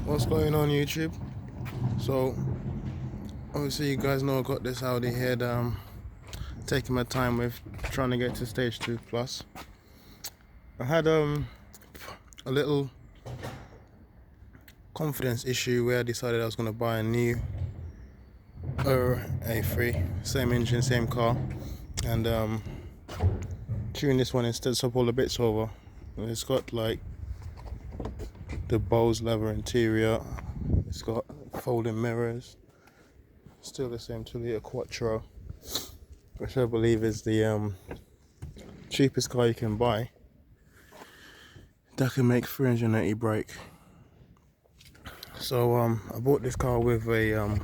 What's going on YouTube? So obviously you guys know I got this Audi here that I'm taking my time with trying to get to stage 2 plus. I had a little confidence issue where I decided I was going to buy a new Audi A3, same engine, same car, and tune this one instead, swap all the bits over. And it's got like the Bose leather interior, it's got folding mirrors, still the same 2-litre Quattro, which I believe is the cheapest car you can buy that can make 380 brake. So I bought this car with a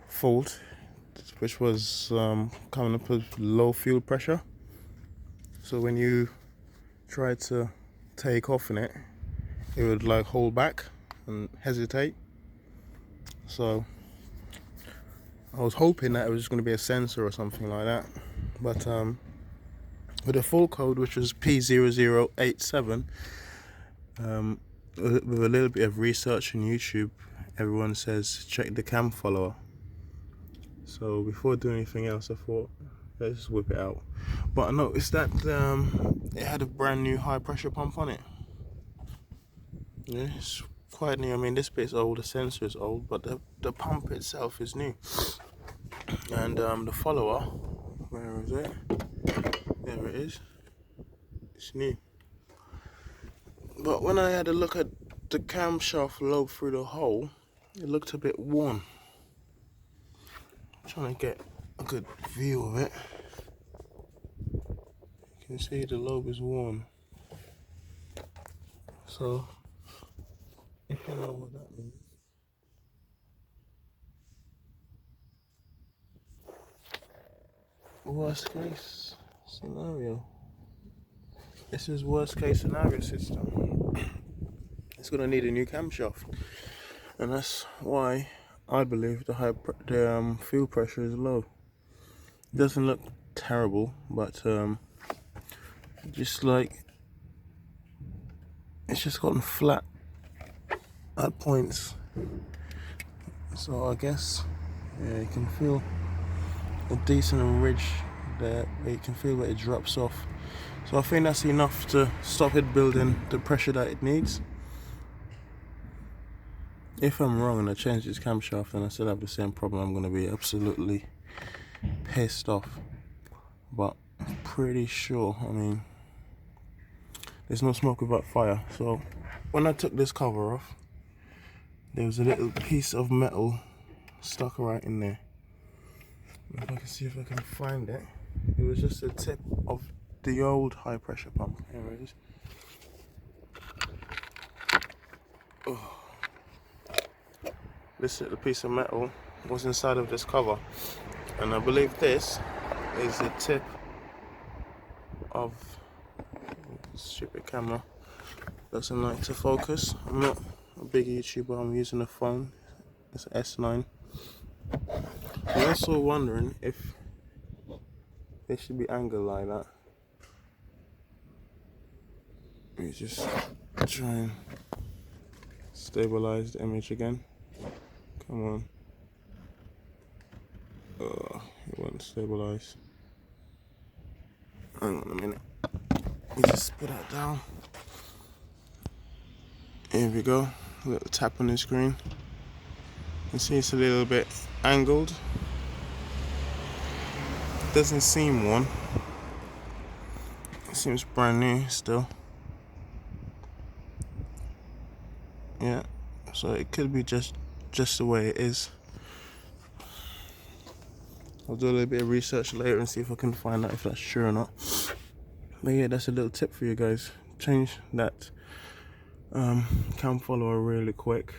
fault, which was coming up with low fuel pressure. So when you try to take off in it, it would like hold back and hesitate. So I was hoping that it was just going to be a sensor or something like that, but with a full code, which was P0087, with a little bit of research on YouTube, everyone says check the cam follower. So before doing anything else, I thought let's just whip it out. But I noticed that it had a brand new high pressure pump on it. Yeah, it's quite new. I mean, this bit's old, the sensor is old, but the pump itself is new. And the follower, where is it? There it is. It's new. But when I had a look at the camshaft lobe through the hole, it looked a bit worn. I'm trying to get a good view of it. You can see the lobe is worn. So, if you know what that means. Worst case scenario. This is worst case scenario system. It's gonna need a new camshaft, and that's why I believe the fuel pressure is low. It doesn't look terrible, but just like it's just gotten flat at points. So I guess yeah, you can feel a decent ridge there. You can feel that it drops off. So I think that's enough to stop it building the pressure that it needs. If I'm wrong and I change this camshaft and I still have the same problem, I'm going to be absolutely pissed off. But I'm pretty sure, I mean, there's no smoke without fire. So when I took this cover off, there was a little piece of metal stuck right in there. If I can see if I can find it, it was just the tip of the old high pressure pump. Here it is. Oh. This little piece of metal was inside of this cover, and I believe this is the tip of stupid camera. Doesn't like to focus. I'm not a big YouTuber, I'm using a phone. It's an S9. I'm also wondering if they should be angled like that. Let me just try and stabilize the image again. Come on. It won't stabilize. Hang on a minute. Let me just put that down. Here we go. A little tap on the screen. You can see it's a little bit angled. Doesn't seem one. It seems brand new still. Yeah. So it could be just the way it is. I'll do a little bit of research later and see if I can find out if that's true or not. But yeah, that's a little tip for you guys. Change that cam follower really quick.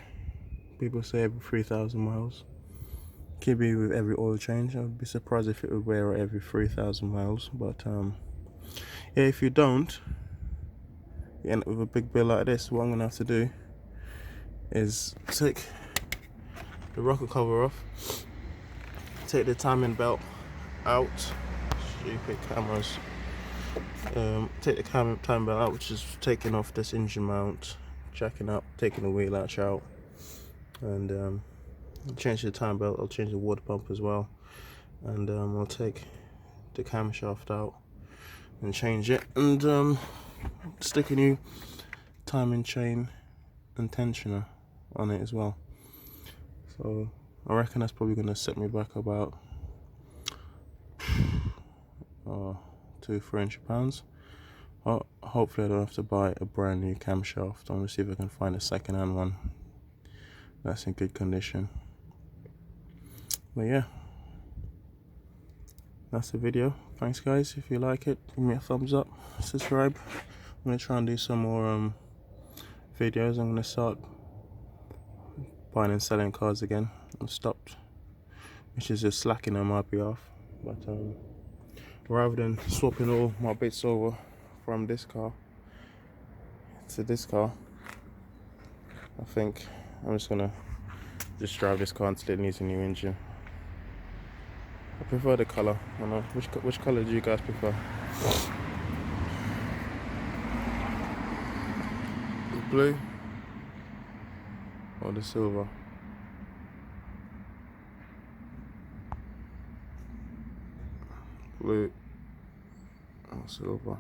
People say every 3,000 miles. Could be with every oil change. I would be surprised if it would wear every 3,000 miles. But yeah, if you don't, you end up with a big bill like this. What I'm gonna have to do is take the rocker cover off, take the timing belt out. Stupid cameras. Take the timing belt out, which is taking off this engine mount, jacking up, taking the wheel latch out, and change the time belt. I'll change the water pump as well, and I'll take the camshaft out and change it, and stick a new timing chain and tensioner on it as well. So I reckon that's probably going to set me back about £200-300. Hopefully I don't have to buy a brand new camshaft. I'm going to see if I can find a second-hand one that's in good condition. But yeah, that's the video. Thanks guys. If you like it, give me a thumbs up, subscribe. I'm going to try and do some more videos. I'm going to start buying and selling cars again. I've stopped, which is just slacking on my behalf. But rather than swapping all my bits over from this car to this car, I think I'm just gonna drive this car until it needs a new engine. I prefer the color. I don't know which color do you guys prefer? The blue or the silver? Blue or silver.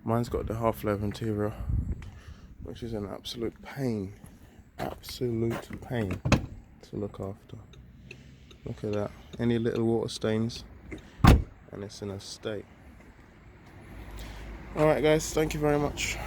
Mine's got the half leather interior, which is an absolute pain to look after. Look at that, any little water stains and it's in a state. Alright guys, thank you very much.